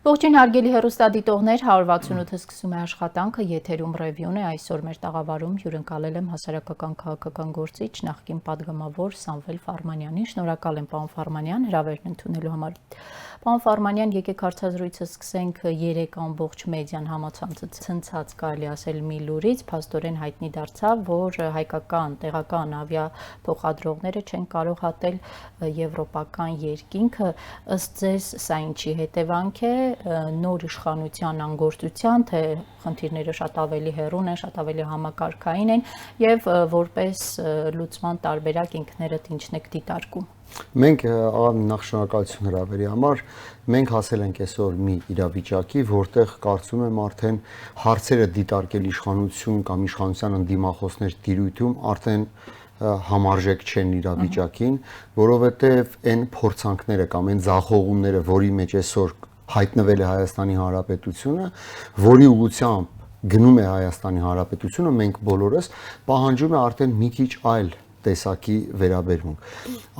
Ողջույն հարգելի հեռուստադիտողներ, 168-ը սկսում է աշխատանքը, եթերում ռևյուն է, այսօր մեր տաղավարում հյուրընկալել եմ հասարակական քաղաքական գործիչ, նախկին պատգամավոր Սամվել Ֆարմանյանին։ Շնորհակալ եմ, պարոն Ֆարմանյան, հրավերն ընդունելու համար։ Պարոն Ֆարմանյան, եկեք հարցազրույցը սկսենք 3 ամբողջ մեդիան համացանցած կարելի ասել մի լուրից, փաստորեն հայտնի դարձավ, որ հայկական տեղական ավիափոխադրողները չեն կարող հատել եվրոպական երկինքը, ըստ ձեզ սա ինչի հետևանք է, նոր իշխանության անգործության, թե խնդիրները շատ ավելի հեռուն են, շատ ավելի համակարգային են եւ որպես լուծման տարբերակ ինքներդ ինչն եք դիտարկում։ Մենք նախ շնորհակալություն հրավերի համար, մենք հասել ենք այսօր մի իրավիճակի, որտեղ կարծում եմ արդեն հարցերը դիտարկել իշխանություն կամ իշխանության ընդդիմախոսներ տիրույթում արդեն համարժեք չեն իրավիճակին, որովհետև այն փորձանքները կամ այն ձախողումները, որի մեջ այսօր հայտնվել է Հայաստանի Հանրապետությունը, որի ուղղությամբ գնում է Հայաստանի Հանրապետությունը, մենք բոլորս պահանջում է արդեն մի քիչ այլ տեսակի վերաբերմունք։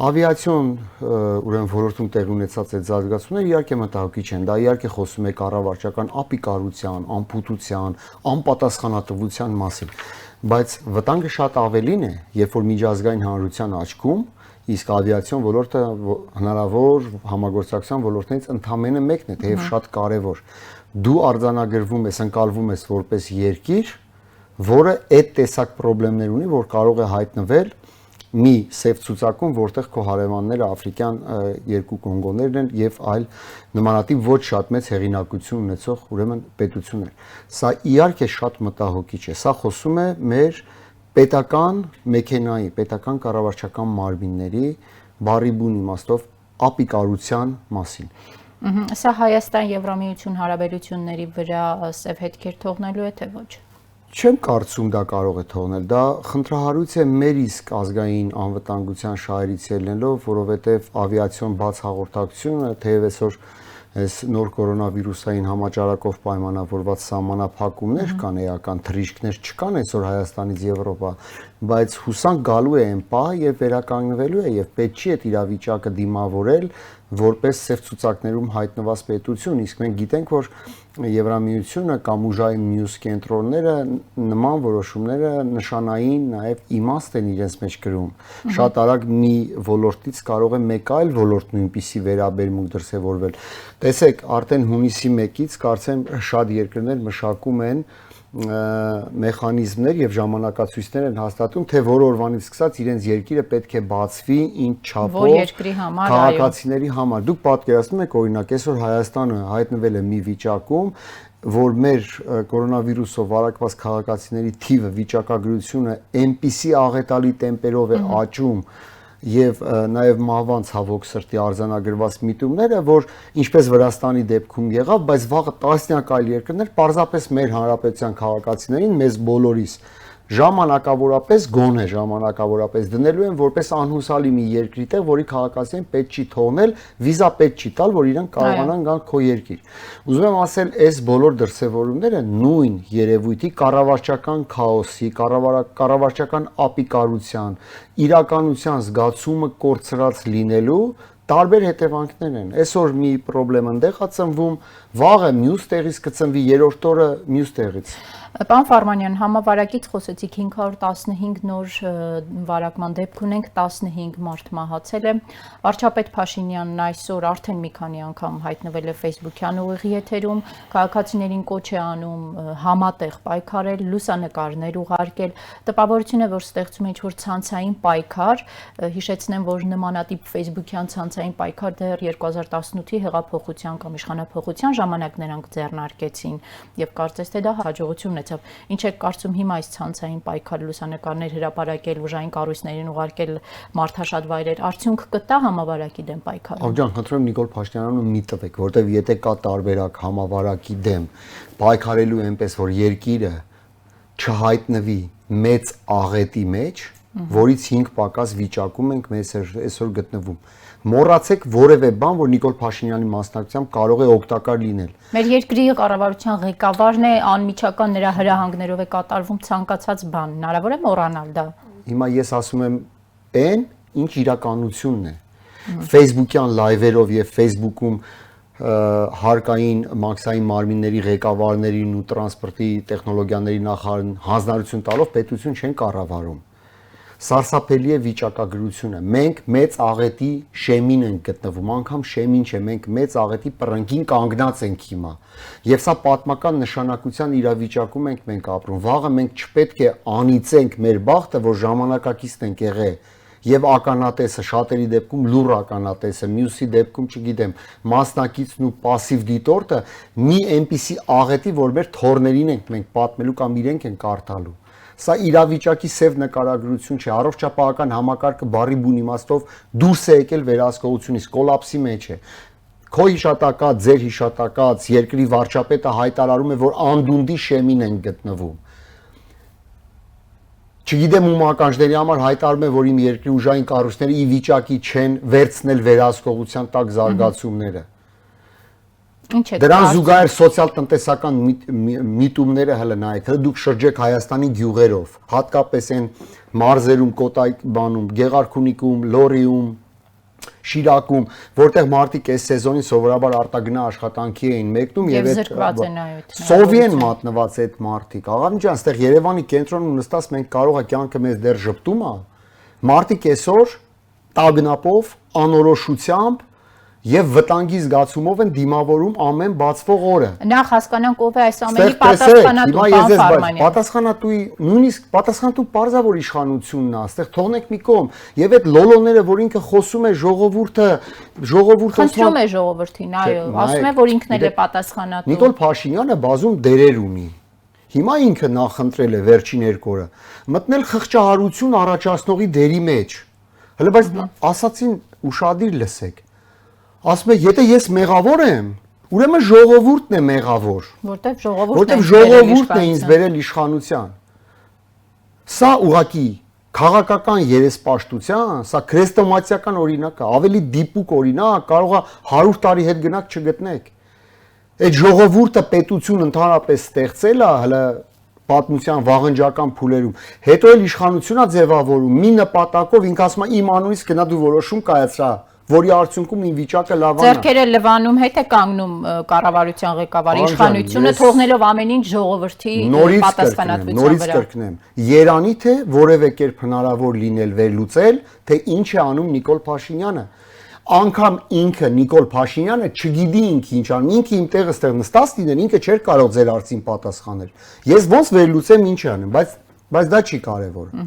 Ավիացիոն ուրեմն ոլորտում տեղի ունեցած այդ զարգացումները իհարկե մտահոգիչ են, դա իհարկե խոսում է կառավարչական ապիկարության, անփութության, անպատասխանատվության մասին, բայց վտանգը շատ ավելին է, երբ որ միջազգային հանրության աչքում իսկ ավիացիոն ոլորտը հնարավոր համագործակցության ոլորտներից ընդամենը մեկն է, թեև շատ կարևոր։ Դու արձանագրվում ես, ընկալվում ես որպես երկիր, որը այդ տեսակ խնդիրներ ունի, որ կարող է հայտնվել մի սև ցուցակում, որտեղ քո հարևանները աֆրիկյան երկու կոնգոներն են եւ այլ նմանատիպ ոչ շատ մեծ հեղինակություն ունեցող ուրեմն պետություններ։ Սա իհարկե շատ մտահոգիչ է։ Սա խոսում է մեր պետական մեքենայի, պետական կառավարչական մարմինների բառի բուն իմաստով ապիկարության մասին։ Սա Հայաստան-Եվրամիություն հարաբերությունների վրա սև հետքեր թողնելու է, թե ոչ։ Չեմ կարծում դա կարող է թողնել, դա խնդրահարույց է մեր իսկ ազգային անվտանգության շահերից ելնելով, որովհետև ավիացիոն բաց հաղորդակցությունը, թեև այսօր այս նոր կորոնավիրուսային համաճարակով պայմանավորված սահմանափակումներ կան, էական թռիչքներ չկան այսօր Հայաստանից Եվրոպա, բայց հուսանք գալու է այն պահը եւ վերականգնվելու է եւ պետք չի այդ իրավիճակը դիմավորել որպես սև ցուցակներում հայտնված պետություն, իսկ մենք գիտենք, որ Եվրամիությունը կամ ուժային մյուս կենտրոնները նման որոշումները նշանային նաև իմաստ են իրենց մեջ կրում։ Շատ արագ մի ոլորտից կարող է մեկ այլ ոլորտ նույնպիսի վերաբերմունք դրսևորվել։ Տեսեք, արդեն հունիսի 1-ից կարծեմ շատ երկրներ մշակում են մեխանիզմներ եւ ժամանակացույցներ են հաստատում, թե որ օրվանից սկսած իրենց երկիրը պետք է բացվի ինչ չափով քաղաքացիների համար։ Դուք պատկերացնում եք, օրինակ, այսօր Հայաստանը հայտնվել է մի վիճակում, որ մեր կորոնավիրուսով վարակված քաղաքացիների թիվը, վիճակագրությունը այնպիսի աղետալի տեմպերով է աճում եւ նաեւ մահվան ցավոք սրտի արձանագրված միտումները, որ ինչպես Վրաստանի դեպքում եղավ, բայց վաղը տասնյակ այլ երկրներ պարզապես մեր հանրապետության քաղաքացիներին, մեզ բոլորիս ժամանակավորապես գոնե ժամանակավորապես դնելու են որպես անհուսալի մի երկրի տեղ, որի քաղաքացիներին պետք չի թողնել, վիզա պետք չի տալ, որ իրենք կարողանան գալ քո երկիր։ Ուզում եմ ասել, այս բոլոր դրսևորումները նույն երևույթի կառավարչական քաոսի, կառավարչական ապիկարության, իրականության զգացումը կորցրած լինելու տարբեր հետևանքներ են։ Այսօր մի խնդրեմ ընդեղ է ծնվում, վաղը մյուս տեղից կծնվի, երրորդ օրը մյուս տեղից։ Պարոն Ֆարմանյան, համավարակից խոսեցիք 515 նոր վարակման դեպք ունենք, 15 մարդ մահացել է։ Վարչապետ Փաշինյանն այսօր արդեն մի քանի անգամ հայտնվել է Facebook-յան ուղիղ եթերում, քաղաքացիներին կոչ է անում համատեղ պայքարել, լուսանկարներ ուղարկել։ Տպավորություն է, որ ստեղծում է ինչ-որ ցանցային պայքար, հիշեցնեմ, որ նմանատիպ Facebook-յան ցանցային պայքար դեռ 2018-ի հեղափոխության կամ իշխանափոխության ժամանակ նրանք ձեռնարկեցին եւ կարծես թե դա հաջողություն Ինչ եք կարծում հիմա այս ցանցային պայքար լուսանկարներ հրապարակել, ուժային կառույցներին ուղարկել մարդաշատ վայրեր, արդյունք կտա համավարակի դեմ պայքարը։ Ջան, խնդրում եմ Նիկոլ Փաշինյանին մի տվեք, որտեվ եթե կա տարբերակ համավարակի դեմ պայքարելու այնպես, որ երկիրը չհայտնվի մեծ աղետի մեջ, որից 5 պակաս վիճակում ենք մեզ այսօր գտնվում։ Մոռացեք որևէ բան, որ Նիկոլ Փաշինյանի մասնակցությամբ կարող է օգտակար լինել։ Մեր երկրի կառավարության ղեկավարն է, անմիջական նրա հրահանգներով է կատարվում ցանկացած բան, հնարավոր է մոռանալ դա։ Հիմա ես ասում եմ այն, ինչ իրականությունն է։ Facebook-յան լայվերով եւ Facebook-ում հարկային մաքսային մարմինների ղեկավարներին ու տրանսպորտի տեխնոլոգիաների նախարարին հանձնարարություն տալով պետություն չեն կառավարում։ Սարսափելի է վիճակագրությունը։ Մենք մեծ աղետի շեմին ենք գտնվում, անգամ շեմին չէ, մենք մեծ աղետի պռնգին կանգնած ենք հիմա։ Եվ սա պատմական նշանակության իրավիճակում ենք մենք ապրում։ Վաղը մենք չպետք է անիծենք մեր բախտը, որ ժամանակակիցն ենք եղել։ Եվ ականատեսը շատերի դեպքում լուր ականատեսը, մյուսի դեպքում, չգիտեմ, մասնակիցն ու пассив դիտորդը մի այնպիսի աղետի, որ մեր թորներին ենք մենք պատմելու կամ իրենք են կարդալու։ Սա իրավիճակի սև նկարագրություն չէ, առողջապահական համակարգը բառի բուն իմաստով դուրս է եկել վերահսկողությունից, կոլապսի մեջ է։ Քո հիշատակած, ձեր հիշատակած երկրի վարչապետը հայտարարում է, որ անդունդի շեմին են գտնվում։ Չգիտեմ ում ականջների համար հայտարարում է, որ իմ երկրի ուժային կառույցները ի վիճակի չեն վերցնել վերահսկողության տակ զարգացումները։ Դրան զուգահեռ սոցիալ-տնտեսական միտումները հələ նայեք, հələ դուք շրջեք Հայաստանի գյուղերով, հատկապես այն մարզերում, Կոտայբանում, Գեղարքունիքում, Լոռիում, Շիրակում, որտեղ մարդիկ այս սեզոնին սովորաբար արտագնա աշխատանքի էին մեկնում եւ զրկված են այո։ Սովի են մատնված այդ մարդիկ։ Աղավին ջան, այստեղ Երևանի կենտրոնում նստած մենք կարող է կյանքը մեզ դեռ ճպտում է։ Մարդիկ այսօր տագնապով, անորոշությամբ եւ վտանգի զգացումով են դիմավորում ամեն բացվող օրը։ Նախ հասկանանք ով է այս ամենի պատասխանատու, պարոն Ֆարմանյան։ Պատասխանատուի նույնիսկ պատասխանատու պարզավոր իշխանությունն է, այստեղ թողնենք մի կողմ, եւ այդ լոլոները, որ ինքը խոսում է ժողովուրդը խնդրում է ժողովրդին, այո, ասում է, որ ինքն էլ է պատասխանատու։ Նիկոլ Փաշինյանը բազում դերեր ունի։ Հիմա ինքը նախընտրել է վերջին 2 օրը մտնել խղճահարություն առաջացնողի դերի մեջ։ Հələ բայց ասացին ուշադիր լսեք։ Ասում է, եթե ես մեղավոր եմ, ուրեմն ժողովուրդն է մեղավոր։ Որտեղ ժողովուրդն է ինձ բերել իշխանության։ Սա ուղղակի քաղաքական երեսպաշտության, սա քրեստոմատիական օրինակ է, ավելի դիպուկ օրինակ, կարող է 100 տարի հետ գնաք չգտնեք։ Այդ ժողովուրդը պետություն ընդհանրապես ստեղծել է, հələ պատմության վաղնջական փուլերում, հետո էլ իշխանությունա ձևավորում մի նպատակով, ինքը ասում է իմ անունից գնա դու որոշում կայացրա, որի արդյունքում իմ վիճակը լավանա։ Ձեռքերը լվանում հետ է կանգնում կառավարության ղեկավարի իշխանությունը, թողնելով ամեն ինչ ժողովրդի պատասխանատվության վրա։ Նորից կրկնեմ, Երանի թե որևէ կերպ հնարավոր լինել վերլուծել, թե ինչ է անում Նիկոլ Փաշինյանը։ Անկամ ինքը Նիկոլ Փաշինյանը չգիտի ինքը ինչ անում, ինքը իմ տեղը ստեղ նստած լիներ, ինքը չէր կարող ձեր արծին պատասխանել։ Ես ոնց վերլուծեմ ինչ է անում, բայց դա չի կարևորը։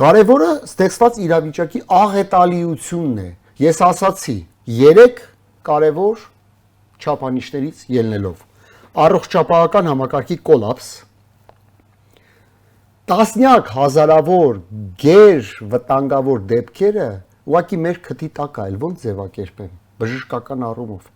Կարևորը ստեղծված իրավիճակի աղետալիությունն է։ Ես ասացի 3 կարևոր չափանիշներից ելնելով առողջապահական համակարգի կոլապս, տասնյակ հազարավոր գեր վտանգավոր դեպքերը ուղղակի մեր քթի տակ այլ ոնց ձևակերպեմ բժշկական առումով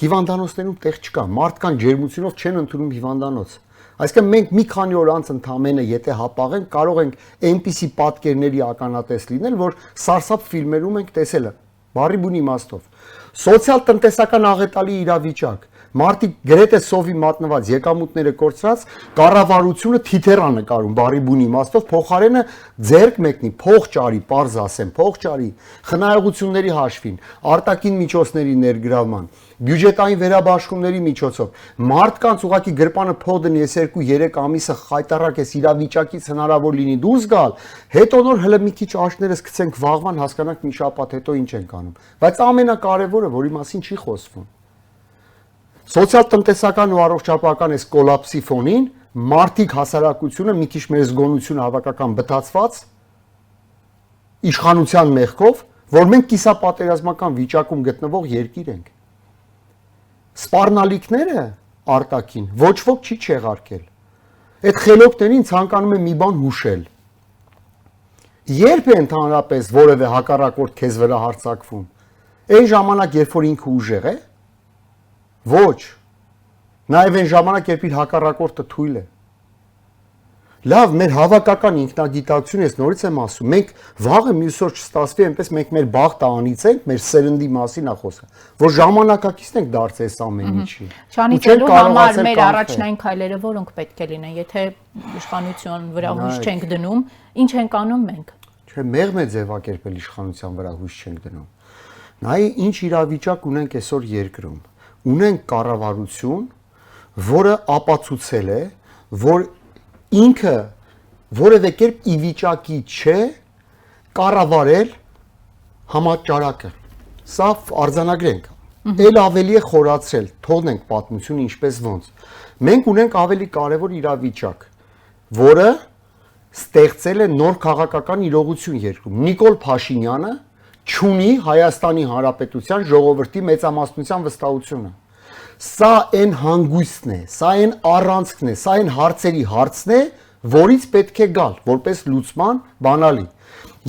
հիվանդանոցներում տեղ չկա, մարդկան ջերմությունով չեն ընդունում հիվանդանոց։ Այսինքն մենք մի քանի օր անց ընդամենը եթե հապաղենք, կարող ենք այնպիսի պատկերների ականատես լինել, որ սարսափ ֆիլմերում ենք տեսել բառի բուն իմաստով։ Սոցիալ-տնտեսական աղետալի իրավիճակ, մարդիկ գրեթե սովի մատնված, եկամուտները կորցրած, կառավարությունը թիթեռ նկարում բառի բուն իմաստով, փոխարենը ձեռք մեկնի, փող ճարի, պարզ ասեմ, փող ճարի, խնայողությունների հաշվին, արտաքին միջոցների ներգրավման, բյուջետային վերաբաշխումների միջոցով, մարդկանց ուղղակի գրպանը փող դնի, ես 2-3 ամիսը խայտարակ ես իրավիճակից հնարավոր լինի դուրս գալ, հետո նոր հələ մի քիչ աշներս գցենք վաղվան, հասկանանք մի շաբաթ հետո ինչ ենք անում։ Բայց ամենակարևորը, որի մասին չի խոսվում, սոցիալ-տնտեսական ու առողջապահական այս կոլապսի ֆոնին մարդիկ հասարակությունը մի քիչ մեր զգոնությունը հավաքական բթացված իշխանության մեղքով, որ մենք կիսապատերազմական վիճակում գտնվող երկիր ենք։ Սպառնալիքները արտաքին ոչ ոք չի չեղարկել։ Այդ խելոքներին ցանկանում եմ մի բան հուշել։ Երբ է ընդհանրապես որևէ հակառակորդ քեզ վրա հարձակվում։ Այն ժամանակ, երբ որ ինքը ուժեղ է, ոչ։ Նաև այն ժամանակ, երբ իր հակառակորդը թույլ է։ Լավ, մեր հավաքական ինքնագիտակցությունը, ես նորից եմ ասում, մենք վաղը մյուս օր չստացվի, այնպես մենք մեր բախտը անիծենք, մեր սերնդի մասին է խոսքը, որ ժամանակակիցն ենք դարձել այս ամեն ինչի։ Չանիծելու համար մեր առաջնային քայլերը որոնք պետք է լինեն, եթե իշխանության վրա հույս չենք դնում, ինչ ենք անում մենք։ Չէ, մեղմ է ձևակերպել իշխանության վրա հույս չենք դնում։ Նայ ինչ իրավիճակ ունենք այսօր երկրում։ ունենք կառավարություն, որը ապացուցել է, որ ինքը որևէ կերպ ի վիճակի չէ կառավարել համաճարակը։ Սա արձանագրենք։ Էլ ավելի է խորացրել, թողնենք պատմությունը ինչպես ոնց։ Մենք ունենք ավելի կարևոր իրավիճակ, որը ստեղծել է նոր քաղաքական իրողություն երկրում։ Նիկոլ Փաշինյանը չունի Հայաստանի Հանրապետության ժողովրդի մեծամասնության վստահությունը։ Սա այն հանգույցն է, սա այն առանցքն է, սա այն հարցերի հարցն է, որից պետք է գալ որպես լուծման բանալի։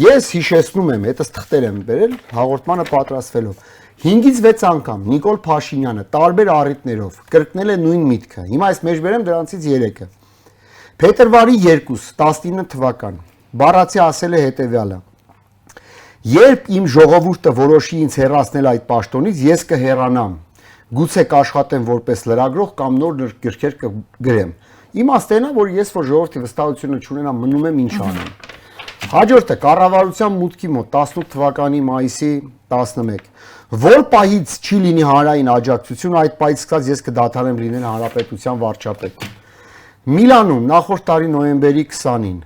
Ես հիշեցնում եմ, հետս թղթեր եմ բերել հաղորդմանը պատրաստվելով։ 5-ից 6 անգամ Նիկոլ Փաշինյանը տարբեր առիթներով կրկնել է նույն միտքը։ Հիմա այս մեջբերեմ դրանցից 3-ը։ Փետրվարի 2, 19 թվական բառացի ասել է հետևյալը. Երբ իմ ժողովուրդը որոշի ինձ հեռացնել այդ պաշտոնից, ես կհեռանամ։ Գուցե կաշխատեմ որպես լրագրող կամ նոր գրքեր կգրեմ։ Իմաստն է, որ ես որ ժողովրդի վստահությունը չունենամ, մնում եմ ինչ անեմ։ Հաջորդը կառավարության մուտքի մոտ 18 թվականի մայիսի 11։ Որ պահից չի լինի հանրային աջակցություն, այդ պահից սկսած ես կդադարեմ լինել հանրապետության վարչապետ։ Միլանում նախորդ տարի նոյեմբերի 20-ին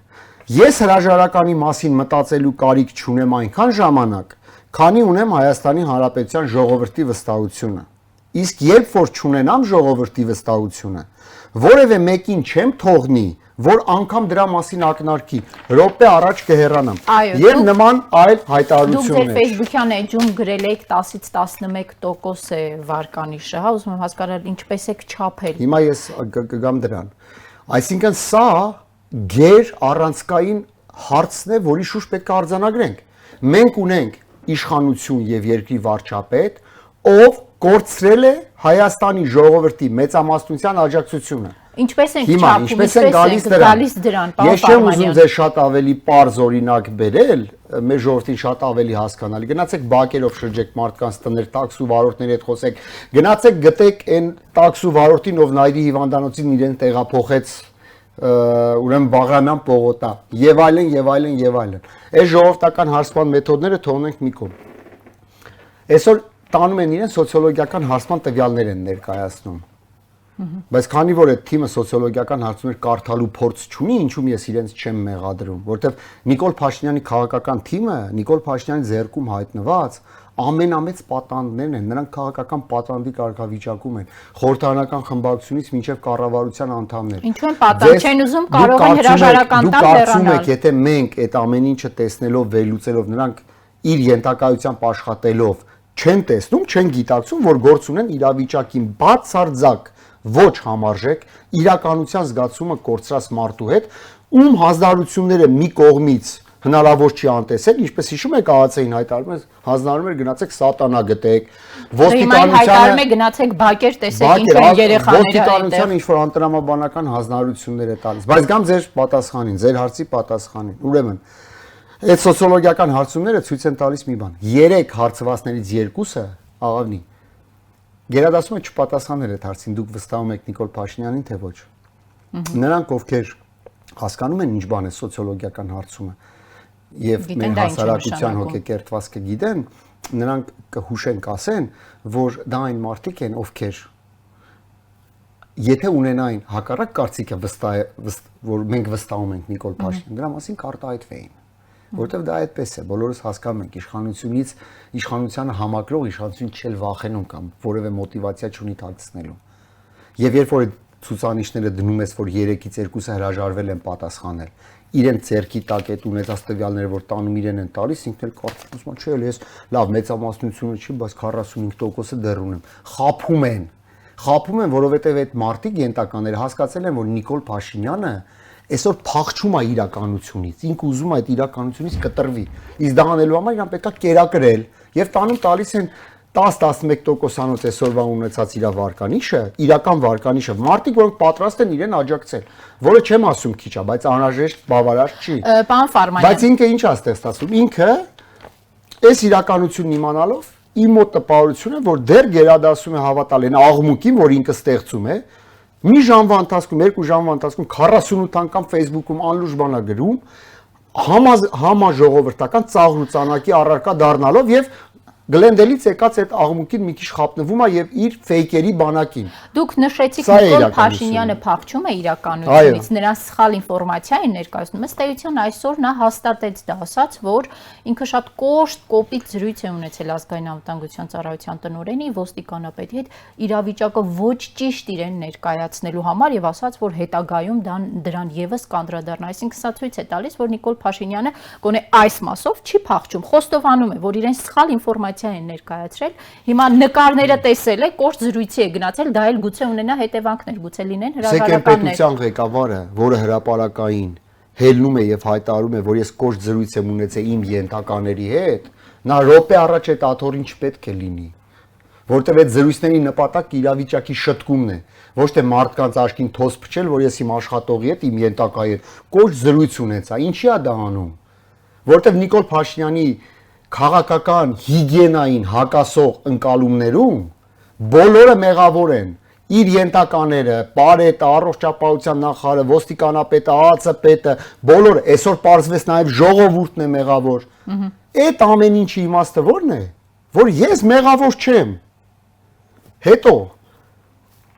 ես հրաժարականի մասին մտածելու կարիք չունեմ այնքան ժամանակ, քանի ունեմ Հայաստանի Հանրապետության ժողովրդի վստահությունը։ Իսկ երբ որ չունենամ ժողովրդի վստահությունը, որևէ մեկին չեմ թողնի, որ անգամ դրա մասին ակնարկի, րոպե առաջ կհեռանամ։ Եվ նման այլ հայտարարություններ։ Դուք ձեր Facebook-յան էջում գրել եք 10-ից 11% է վարկանիշը, հա, ուզում եմ հասկանալ ինչպես եք չափել։ Հիմա ես կգամ դրան։ Այսինքն սա գեր առանցքային հարցն է, որի շուրջ պետք է արձանագրենք։ Մենք ունենք իշխանություն եւ երկրի վարչապետ, ով կորցրել է Հայաստանի ժողովրդի մեծամասնության աջակցությունը։ Ինչպես ենք Հիմա չափում, ինչպես են գալիս դրան։ Ես չեմ ուզում ձեզ շատ ավելի པարզ օրինակ բերել, մեր ժողովրդին շատ ավելի հասկանալի։ Գնացեք բակերով շրջեք մարդկանց տներ, տաքսու վարորդների հետ խոսեք։ Գնացեք գտեք այն տաքսու վարորդին, ով Նայիրի հիվանդանոցին իրեն տեղափոխեց ուրեմն Բաղրամյան պողոտա եւ այլն եւ այլն եւ այլն։ Այս ժողովրդական հարցման մեթոդները թողնենք մի կողմ։ Այսօր տանում են իրեն սոցիոլոգիական հարցման տվյալներ են ներկայացնում։ Բայց քանի որ այդ թիմը սոցիոլոգիական հարցումներ կարդալու փորձ չունի, ինչու՞մ ես իրենց չեմ մեղադրում, որովհետև Նիկոլ Փաշինյանի քաղաքական թիմը, Նիկոլ Փաշինյանի ձեռքում հայտնված ամենամեծ պատանդներն են, նրանք քաղաքական պատանդի կարգավիճակում են, խորհրդարանական խմբակցությունից մինչև կառավարության անդամներ։ Ինչու են պատանդ չեն ուզում, կարող են հրաժարական տալ հեռանալ։ Դուք եթե մենք այդ ամեն ինչը տեսնելով, վերլուծելով, նրանք իր ենթակայությամբ աշխատելով չեն տեսնում, չեն գիտակցում, որ գործ ունեն իրավիճակին բացարձակ ոչ համարժեք իրականության զգացումը կորցրած մարդու հետ, ում հանձնարարությունները մի կողմից հնարավոր չի անտեսել, ինչպես հիշում եք ԱԱՑ-ին հայտարարում էր, հանձնարարում էր գնացեք սատանա գտեք, ոստիկանությանը գնացեք բակեր տեսեք ինչ են երեխաները ոստիկանությանը ինչ որ անտրամաբանական հանձնարարություններ է տալիս, բայց գամ ձեր պատասխանին, ձեր հարցի պատասխանին։ Ուրեմն այդ սոցիոլոգիական հարցումները ցույց են տալիս մի բան։ 3 հարցվածներից 2-ը աղավնի գերադասում է չպատասխանել այդ հարցին, դուք վստահում եք Նիկոլ Փաշինյանին, թե ոչ։ Նրանք ովքեր հասկանում են ինչ բան է սոցիոլոգիական հարցումը եւ մեր հասարակության հոգեկերտվածքը գիտեն, նրանք կհուշեն կասեն, որ դա այն մարդիկ են, ովքեր եթե ունենային հակառակ կարծիքը որ մենք վստահում ենք Նիկոլ Փաշինյանին, դրա մասին կարտահայտվեին։ Որտեվ դա այդպես է, բոլորս հասկանում ենք իշխանությունից, իշխանությանը համակրող իշխանություն չել վախենում կամ որևէ մոտիվացիա չունի դարձնելու։ Եվ երբ որ ցուցանիշները դնում ես, որ 3-ից 2-ը հրաժարվել են պատասխանել, իրեն ձերքի տակ այդ ունեցած տվյալները, որ տանում իրեն են տալիս, ինքն էլ կարծում է, չէ, ես լավ մեծամասնությունը չի, բայց 45%-ը դեռ ունեմ։ Խափում են, որովհետև այդ մարտիկ ենթականները հասկացել են, որ Նիկոլ Փաշինյանը այսօր փախչում է իրականությունից, ինքը ուզում է այդ իրականությունից կտրվի։ Իսկ դա անելու համար իրան պետքա կերակրել եւ տանում տալիս են 10-11%-անոց այսօրվա ունեցած իր վարկանիշը, իրական վարկանիշը, մարդիկ, որոնք պատրաստ են իրեն աջակցել, որը չեմ ասում քիչ է, բայց անհրաժեշտ բավարար չի։ Պարոն Ֆարմանյան։ Բայց ինքը ինչ է ստեղծում։ Ինքը այս իրականությունն իմանալով իմ մոտ տպավորություն է, որ դեռ գերադասում է հավատալ այն աղմուկին, որ ինքը ստեղծում է, մի ժամվա ընթացքում, 2 ժամվա ընթացքում 48 անգամ Facebook-ում անլուրջ բան է գրում, համաժողովրդական ծաղր ու ծանակի առարկա դառնալով եւ Գլենդելից եկած այդ աղմուկին մի քիչ խապնվում է եւ իր ֆեյքերի բանակին։ Դուք նշեցիք Սա է Նիկոլ իրականությունը։ Փաշինյանը փախչում է իրականությունից, նրան սխալ ինֆորմացիա է ներկայացնում։ Ըստ էության այսօր նա հաստատեց դա, ասաց, որ ինքը շատ կոշտ կոպիտ զրույց է ունեցել ազգային անվտանգության ծառայության տնօրենի ոստիկանապետի հետ իրավիճակը ոչ ճիշտ իրեն ներկայացնելու համար եւ ասաց, որ հետագայում դրան եւս կանդրադառնա։ Այսինքն սա ցույց է տալիս, որ Նիկոլ Փաշինյանը գոնե այս մասով չի փախչում, խոստովանում է, որ իրեն սխալ ինֆորմացիա են ներկայացրել։ Հիմա նկարները տեսել է, կոշտ զրույցի է գնացել, դա էլ գուցե ունենա հետևանքներ, գուցե լինեն հրաժարականներ։ Պետության ղեկավարը, որը հրապարակային հելնում է եւ հայտարարում է, որ ես կոշտ զրույց եմ ունեցել իմ ենթակաների հետ, նա րոպե առաջ այդ աթոռին չպետք է լինի, որտեղ այդ զրույցների նպատակը իրավիճակի շտկումն է, ոչ թե մարդկանց աչքին թոս փչել, որ ես իմ աշխատողի հետ, իմ ենթակայի հետ կոշտ զրույց ունեցա։ Ինչի է դա անում, որտեղ Նիկոլ Փաշինյանի քաղաքական հիգիենային հակասող ընկալումներում բոլորը մեղավոր են։ Իր ենթակաները, Պարետը, առողջապահության նախարարը, ոստիկանապետը, ԱԱՑ-պետը, բոլորը, այսօր պարզվեց նաև ժողովուրդն է մեղավոր։ Այդ ամեն ինչի իմաստը ո՞րն է, որ ես մեղավոր չեմ։ Հետո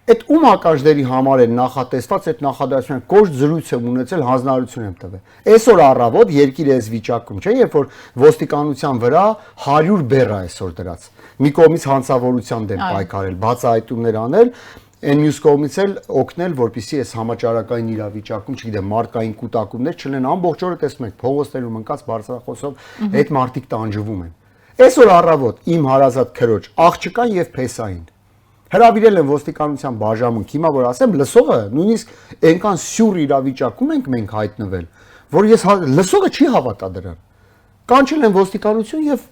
այդ ում ականջների համար են նախատեսված այդ նախադասությունը կոշտ զրույց եմ ունեցել, հանձնարարություն եմ տվել։ Այսօր առավոտ երկիրը այս վիճակում չէ, երբ որ ոստիկանության վրա 100 բեռ է այսօր դրած։ Մի կողմից հանցավորության դեմ պայքարել, բացահայտումներ անել, այն մյուս կողմից էլ օգնել, որպեսզի այս համաճարակային իրավիճակում, չգիտեմ, մարդկային կուտակումներ չլինեն, ամբողջ օրը տեսնում եք փողոցներում ընկած բարձրախոսով այդ մարդիկ տանջվում են։ Այսօր առավոտ իմ հարազատ քրոջ աղջկան եւ փեսային հրավիրել են ոստիկանության բաժամունք, հիմա որ ասեմ, լսողը նույնիսկ այնքան սյուր իրավիճակում ենք մենք հայտնվել, որ ես լսողը չի հավատա դրան։ Կանչել են ոստիկանություն եւ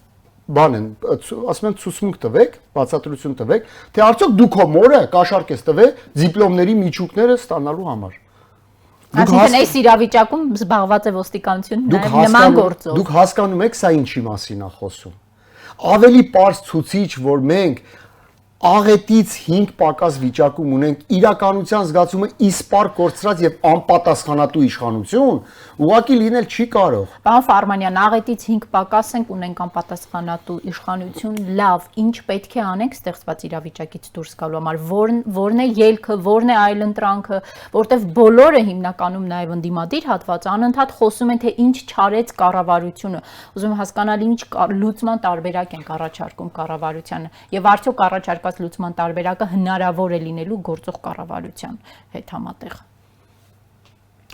բան են, ասում են ցուցմունք տվեք, բացատրություն տվեք, թե արդյոք դու քո մորը կաշառք ես տվել դիպլոմների միջուկները ստանալու համար։ Այսինքն այս իրավիճակում զբաղված է ոստիկանությունը նման գործով։ Դուք հասկանում եք սա ինչի մասին է խոսում։ Ավելի པարզ ցուցիչ, որ մենք աղետից 5 պակաս վիճակում ունենք իրականության զգացումը իսպար կորցրած եւ անպատասխանատու իշխանություն, ուղղակի լինել չի կարող։ Պարոն Ֆարմանյան, աղետից 5 պակաս ենք, ունենք անպատասխանատու իշխանություն, լավ, ինչ պետք է անենք ստեղծված իրավիճակից դուրս գալու համար, որն է ելքը, որն է այլընտրանքը, որտեվ բոլորը հիմնականում նաեւ ընդդիմադիր հատվածը անընդհատ խոսում են, թե ինչ չարեց կառավարությունը։ Ուզում եմ հասկանալ ինչ լուծման տարբերակ ենք առաջարկում կառավարությանը եւ արդյոք առաջարկած լուծման տարբերակը հնարավոր է լինելու գործող կառավարության հետ համատեղ։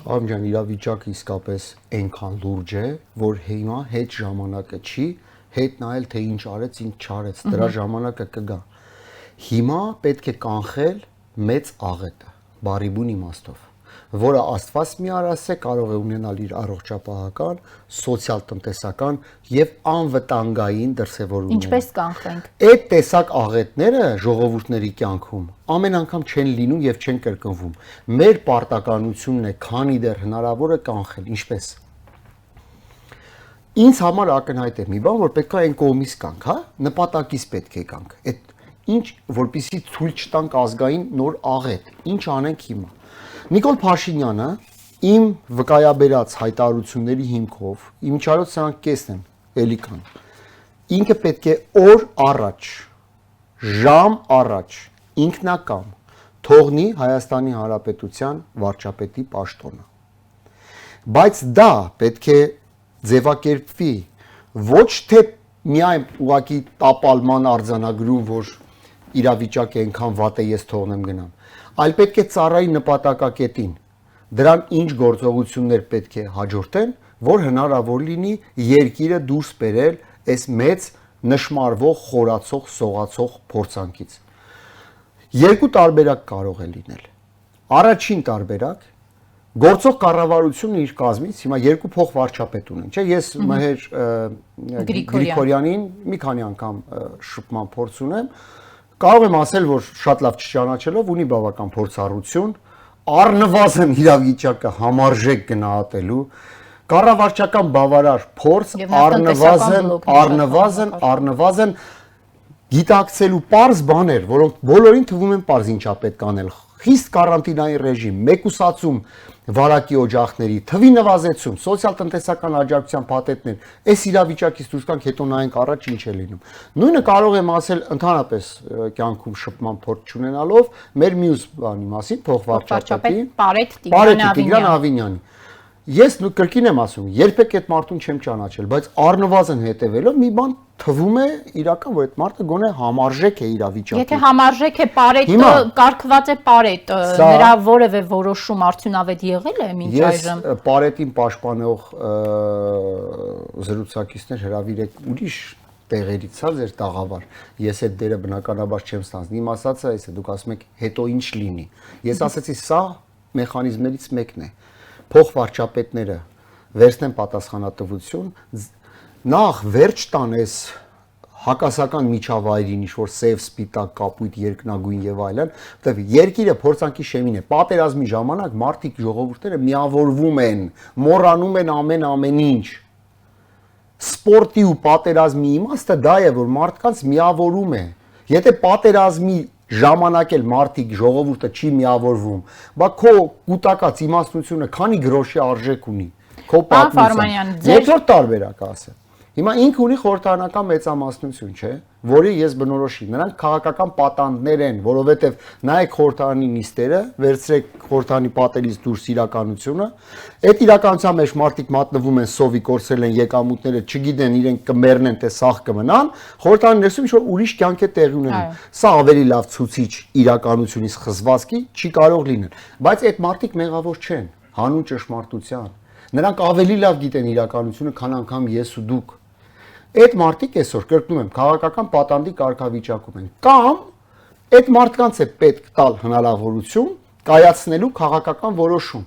Ջան, իրավիճակը իսկապես այնքան լուրջ է, որ հիմա հետ ժամանակը չի, հետ նայել թե ինչ արեց, ինչ չարեց, դրա ժամանակը կգա։ Հիմա պետք է կանխել մեծ աղետը, բարիբուն իմաստով, որը Աստված մի արասե կարող է ունենալ իր առողջապահական, սոցիալ-տնտեսական եւ անվտանգային դրսևորումներ։ Ինչպես կանխենք։ Այդ տեսակ աղետները ժողովուրդների կյանքում ամեն անգամ չեն լինում եւ չեն կրկնվում։ Մեր պարտականությունն է, քանի դեռ հնարավոր է կանխել, ինչպես։ Ինձ համար ակնհայտ է մի բան, որ պետք է այն կողմից կանք, հա, նպատակից պետք է կանք։ Այդ ինչ, որպեսզի ցույց չտանք ազգային նոր աղետ։ Ինչ անենք հիմա։ Նիկոլ Փաշինյանը իմ վկայաբերած հայտարարությունների հիմքով, իմ չարոց սրանք կեսն են, էլի կան։ Ինքը պետք է օր առաջ, ժամ առաջ, ինքնակամ թողնի Հայաստանի Հանրապետության վարչապետի պաշտոնը։ Բայց դա պետք է ձևակերպվի ոչ թե միայն ուղղակի տապալման արձանագրում, որ իրավիճակը այնքան վատ է, ես թողնեմ գնամ, այլ պետք է ծառայի նպատակակետին, դրան ինչ գործողություններ պետք է հաջորդեն, որ հնարավոր լինի երկիրը դուրս բերել այս մեծ նշմարվող, խորացող, սողացող փորձանքից։ Երկու տարբերակ կարող է լինել։ Առաջին տարբերակ գործող կառավարությունը իր կազմից հիմա երկու փոխվարչապետ ունեն, չէ՞, ես Մհեր Գրիգորյանին մի քանի անգամ շփման փորձ ունեմ, կարող եմ ասել, որ շատ լավ չճանաչելով ունի բավական փորձառություն, առնվազն իրավիճակը համարժեք գնահատելու, կառավարչական բավարար փորձ, առնվազն գիտակցելու པարզ բաներ, որոնք բոլորին թվում են པարզ ինչա պետք անել։ Խիստ կարանտինային ռեժիմ, մեկուսացում վարակի օջախների, թվի նվազեցում, սոցիալ-տնտեսական աջակցության փաթեթներ, այս իրավիճակից դուրս գանք, հետո նայենք առաջ ինչ է լինում։ Նույնը կարող եմ ասել ընդհանրապես կյանքում շփման փորձ չունենալով մեր մյուս բանի մասին, փոխվարչապետի Տիգրան Ավինյանի։ Ես կրկին եմ ասում, երբեք այդ մարդուն չեմ ճանաչել, բայց առնվազն հետևելով մի բան թվում է իրական, որ այդ մարդը գոնե համարժեք է իրավիճակի։ Եթե համարժեք է Պարետը, կարգված է Պարետ, նրա որևէ որոշում արդյունավետ եղել է մինչ այժմ։ Ես Պարետին պաշտպանող զրուցակիցներ հրավիրեք ուրիշ տեղերից ցած էր տաղավար։ Ես այդ դերը բնականաբար չեմ ստանձնի, իմ ասածը այս է, դուք ասում եք հետո ինչ լինի։ Ես ասացի սա մեխանիզմներից մեկն է։ Փոխվարչապետները վերցնեն պատասխանատվություն, նախ վերջ տան այս հակասական միջավայրին, ինչ որ սև, սպիտակ, կապույտ, երկնագույն եւ այլն, որտեղ երկիրը փորձանքի շեմին է։ Պատերազմի ժամանակ մարդիկ ժողովուրդները միավորվում են, մոռանում են ամեն ինչ։ Սպորտի ու պատերազմի իմաստը դա է, որ մարդկանց միավորում է։ Եթե պատերազմի ժամանակ էլ մարդիկ ժողովուրդը չի միավորվում, բա քո կൂട്ടակած իմաստությունը քանի գրոշի արժեք ունի, քո պատմության։ Երկրորդ տարբերակը ասեմ։ Հիմա ինքը ունի խորհրդարանական մեծամասնություն, չէ, որի ես բնորոշի։ Նրանք քաղաքական պատանդներ են, որովհետև նայեք խորհրդարանի նիստերը, վերցրեք խորհրդարանի պատերից դուրս իրականությունը, այդ իրականության մեջ մարդիկ մատնվում են սովի, կորցրել են եկամուտները, չգիտեն իրենք կմեռնեն, թե սաղ կմնան, խորհրդարանի ներսում ինչ-որ ուրիշ կյանք է տեղի ունենում։ Սա ավելի լավ ցուցիչ իրականությունից խզվածքի չի կարող լինել, բայց այդ մարդիկ մեղավոր չեն, հանուն ճշմարտության։ Նրանք ավելի լավ գիտեն իրականությունը, քան անգամ ես ու դուք։ Այդ մարդիկ այսօր կրկնում եմ, քաղաքական պատանդի կարգավիճակում են, կամ այդ մարդկանց է պետք տալ հնարավորություն կայացնելու քաղաքական որոշում,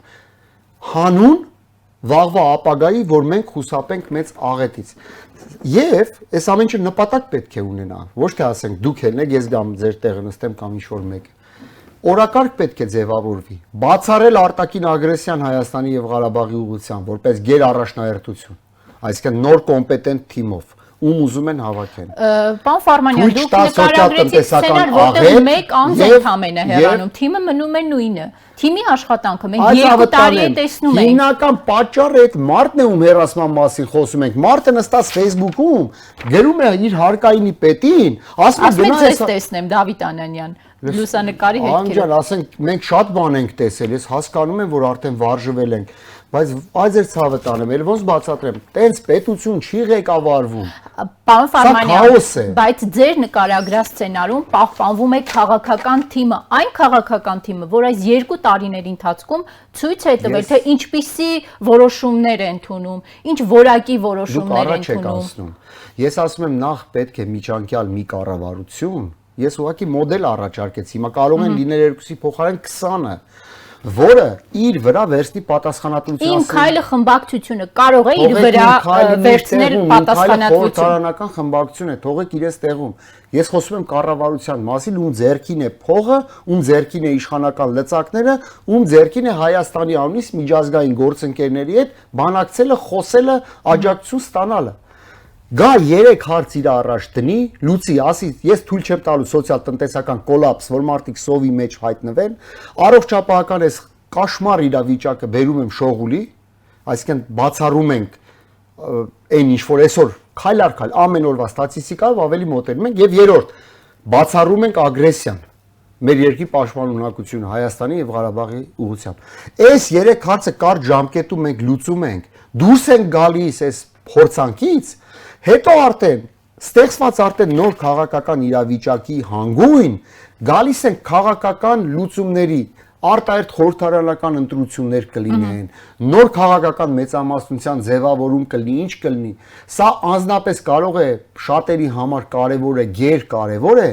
հանուն վաղվա ապագայի, որ մենք խուսափենք մեծ աղետից։ Եվ այս ամեն ինչը նպատակ պետք է ունենա, ոչ թե ասենք դուք ելնեք, ես գամ ձեր տեղը նստեմ կամ ինչ-որ մեկը։ Օրակարգ պետք է ձևավորվի, բացառել արտաքին ագրեսիան Հայաստանի եւ Ղարաբաղի ուղղությամբ, որպես գերառաջնահերթություն, այսինքն նոր կոմպետենտ թիմով, ում ուզում են հավաքեն։ Պարոն Ֆարմանյան, դուք նկարագրեցիք սցենար, որտեղ մեկ անձ է ամենը հեռանում, թիմը մնում է նույնը։ Թիմի աշխատանքը մենք 2 տարի է տեսնում ենք։ Հիմնական պատճառը այդ մարդն է, ում հեռացման մասին խոսում ենք։ Մարդը նստած Facebook-ում գրում է իր հարկայինի պետին, ասում է գնա ես տեսնեմ Դավիթ Անանյան, լուսանկարի հետքերը։ Անջան, ասենք մենք շատ բան ենք տեսել, ես հասկանում եմ, որ արդեն վարժվել ենք, բայց այ ձեր ցավը տանեմ, ել ոնց բացատրեմ, տենց պետություն չի ղեկավարվում։ Պարոն Ֆարմանյան, բայց ձեր նկարագրած սցենարում պահպանվում է քաղաքական թիմը, այն քաղաքական թիմը, որ այս 2 տարիների ընթացքում ցույց է տվել, թե ինչպիսի որոշումներ են ընդունում, ինչ որակի որոշումներ են ընդունում։ Ես ասում եմ, նախ պետք է միջանկյալ մի կառավարություն, ես ուղղակի մոդել առաջարկեցի, հիմա կարող են լինել 2-ի փոխարեն 20-ը, որը իր վրա վերցնի պատասխանատվություն։ Իմ քայլը խմբակցությունը կարող է իր վրա վերցնել պատասխանատվություն։ Խորհրդարանական խմբակցություն է, թողեք իրենց տեղում։ Ես խոսում եմ կառավարության մասին, ում ձեռքին է փողը, ում ձեռքին է իշխանական լծակները, ում ձեռքին է Հայաստանի անունից միջազգային գործընկերների հետ բանակցելը, խոսելը, աջակցություն ստանալը։ Գա 3 հարց իր առաջ դնի, լուծի, ասի, ես թույլ չեմ տալու սոցիալ-տնտեսական կոլապս, որ մարդիկ սովի մեջ հայտնվեն, առողջապահական այս կաշմար իրավիճակը բերում եմ շողուլի, այսինքն բացառում ենք այն ինչ որ այսօր քայլ առ քայլ ամեն օրվա ստատիստիկայով ավելի մոտենում ենք, եւ երրորդ բացառում ենք ագրեսիան մեր երկրի պաշտպանության ունակությունը Հայաստանի եւ Ղարաբաղի ուղղությամբ։ Այս 3 հարցը կարճ ժամկետում մենք լուծում ենք, դուրս ենք գալիս այս փորձանքից, հետո արդեն ստեղծված արդեն նոր քաղաքական իրավիճակի հանգույն գալիս են քաղաքական լուծումների արտահերթ խորհրդարանական ընտրություններ կլինեն, նոր քաղաքական մեծամասնության ձևավորում կլինի, ինչ կլինի։ Սա անձնապես կարող է շատերի համար կարևոր է, գերկարևոր է,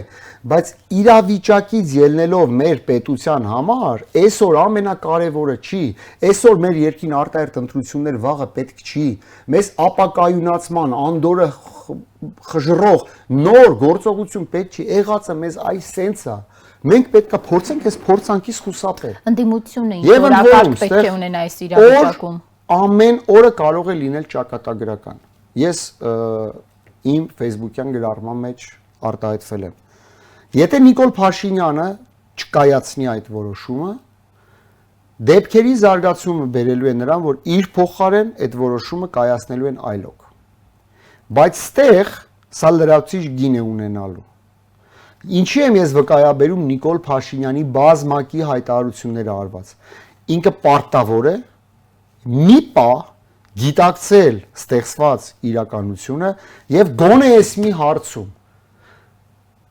բայց իրավիճակից ելնելով մեր պետության համար այսօր ամենակարևորը չի, այսօր մեր երկրին արտահերթ ընտրություններ վաղը պետք չի, մեզ ապակայունացման անդորը խժռող նոր գործողություն պետք չի, եղածը մեզ այս սենց է։ Մենք պետք է փորձենք այս փորձանքից խուսափել։ Ընդդիմությունը ինչ որակարգ պետք է ունենա այս իրավիճակում։ Ամեն օրը կարող է լինել ճակատագրական։ Ես իմ Facebook-յան գրառման մեջ արտահայտվել եմ։ Եթե Նիկոլ Փաշինյանը չկայացնի այդ որոշումը, դեպքերի զարգացումը բերելու է նրան, որ իր փոխարեն այդ որոշումը կայացնելու են այլոք։ Բայց ստեղ սա լրացուցիչ գին է ունենալու։ Ինչի եմ ես վկայաբերում Նիկոլ Փաշինյանի բազմակի հայտարարությունները արված։ Ինքը պարտավոր է մի պահ գիտակցել ստեղծված իրականությունը եւ գոնե էս մի հարցում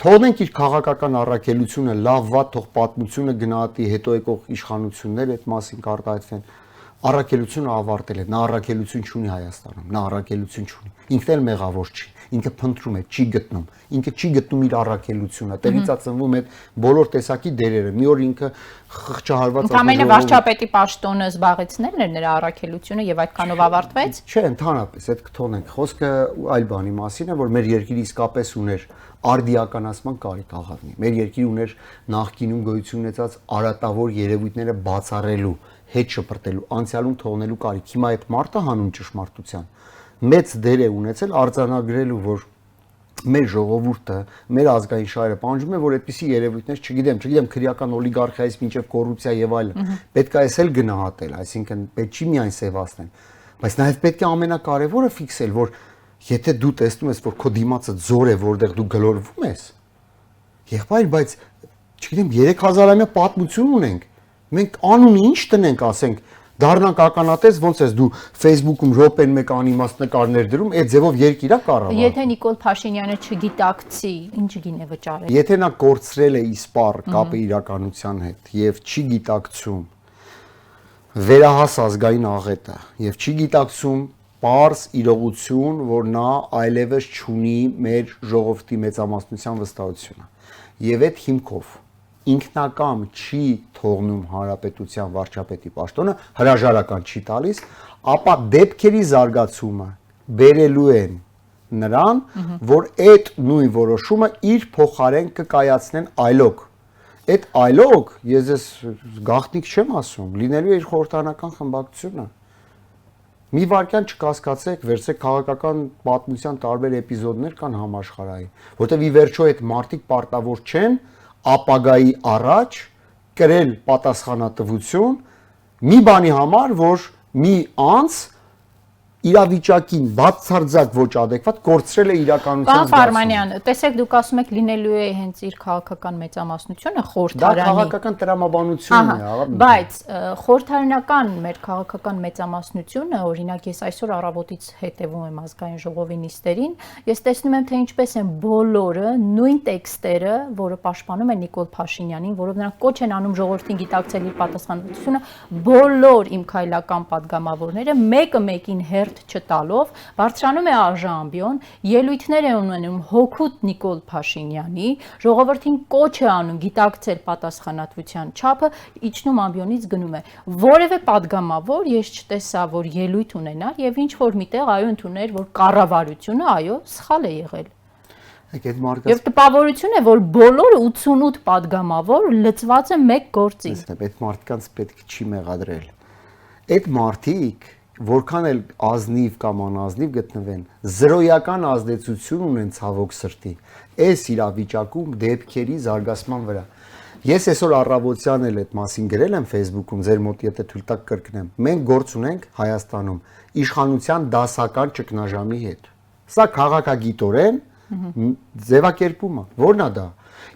թողնենք իր քաղաքական առաքելությունը, լավ վատ թող պատմությունը գնահատի, հետո եկող իշխանությունները այդ մասին կարտահայտվեն։ Առաքելությունը ավարտել է, նա առաքելություն չունի Հայաստանում, նա առաքելություն չունի։ Ինքն էլ մեղավոր չի, ինքը փնտրում է, չի գտնում, ինքը չի գտնում իր առաքելությունը, տեղից է ծնվում այդ բոլոր տեսակի դերերը։ Մի օր ինքը խղճահարված Ամենը վարչապետի պաշտոնը զբաղեցնելն էր նրա առաքելությունը եւ այդքանով ավարտվեց։ Չէ, ընդհանրապես այդ կթողնենք։ Խոսքը այլ բանի մասին է, որ մեր երկիրը իսկապես ուներ արդիականացման կարիք աղավնի։ Մեր երկիրը ուներ նախկինում գոյություն ունեցած արատավոր երևույթները բացառելու, հետ շպրտելու, անցյալում թողնելու կարիք։ Հիմա այդ մարդը հանուն ճշմարտության մեծ դեր է ունեցել արձանագրելու, որ մեր ժողովուրդը, մեր ազգային շահերը պահանջում է, որ այդպիսի երևույթներ, չգիտեմ, քրեական օլիգարխիայից մինչև կոռուպցիա եւ այլն, պետք է այսել գնահատել, այսինքն պետք չի միայն սևացնել, բայց նաեւ պետք է ամենակարևորը ֆիքսել, որ եթե դու տեսնում ես, որ քո դիմացը ձոր է, որտեղ դու գլորվում ես, եղբայր, բայց չգիտեմ, 3000-ամյա պատմություն ունենք։ Մենք անուն ինչ տնենք, ասենք, դառնանք ականատես, ոնց ես դու Facebook-ում րոպեն մեկ անիմաստ նկարներ դրում, այդ ձևով երկիրա կառավարում։ Եթե Նիկոլ Փաշինյանը չգիտակցի, ինչ գին է վճարել։ Եթե նա կորցրել է իսպառ կապը իրականության հետ եւ չի գիտակցում վերահաս ազգային աղետը եւ չի գիտակցում պարզ իրողություն, որ նա այլևս չունի մեր ժողովրդի մեծամասնության վստահությունը։ Եվ այդ հիմքով ինքնակամ չի թողնում հանրապետության վարչապետի պաշտոնը, հրաժարական չի տալիս, ապա դեպքերի զարգացումը բերելու են նրան, որ այդ նույն որոշումը իր փոխարեն կկայացնեն այլոք։ Այդ այլոք, ես գաղտնիք չեմ ասում, լինելու է իր խորհրդարանական խմբակցությունը։ Մի վարքյան չկասկածեք, վերցեք քաղաքական պատմության տարբեր էպիզոդներ կան համաշխարհային, որտեղ ի վերջո այդ մարդիկ պարտավոր չեն ապագայի առաջ կրել պատասխանատվություն մի բանի համար, որ մի անձ իրավիճակին բացարձակ ոչ adekvat կորցրել է իրականության Պարոն Ֆարմանյան, տեսեք դուք ասում եք լինելու է հենց իր քաղաքական մեծամասնությունը խորհրդարանի։ Դա քաղաքական տրամաբանությունն է, աղա։ Բայց խորհրդարանական մեր քաղաքական մեծամասնությունը, օրինակ ես այսօր առավոտից հետևում եմ ազգային ժողովի նիստերին, ես տեսնում եմ թե ինչպես են բոլորը նույն տեքստերը, որը պաշտպանում է Նիկոլ Փաշինյանին, որով նրանք կոչ են անում ժողովրդին գիտակցել իր պատասխանատվությունը, բոլոր իմ քայլական падգամավորները մեկը մեկին հերթ չտալով բարձրանում է արժանամբիոն, ելույթներ է ունենում հօգուտ Նիկոլ Փաշինյանի, ժողովրդին կոչ է անում գիտակցել պատասխանատվության չափը, իջնում ամբիոնից գնում է։ Որևէ падգամավոր ես չտեսա, որ ելույթ ունենար եւ ինչ որ միտեղ այո ընդուներ, որ կառավարությունը այո սխալ է եղել։ Եվ տպավորություն է, որ բոլոր 88 падգամավոր լծված է մեկ գործի։ Այդ մարդկանց պետք չի մեղադրել։ Այդ մարդիկ որքան էլ ազնիվ կամ անազնիվ գտնվեն, զրոյական ազդեցություն ունեն ցավոք սրտի այս իրավիճակում դեպքերի զարգացման վրա։ Ես այսօր առավոտյան էլ այդ մասին գրել եմ Facebook-ում, ձեր մոտ եթե թույլ տաք կրկնեմ։ Մենք գործ ունենք Հայաստանում իշխանության դասական ճգնաժամի հետ։ Սա քաղաքագիտորեն ձևակերպումը, ո՞րն է դա։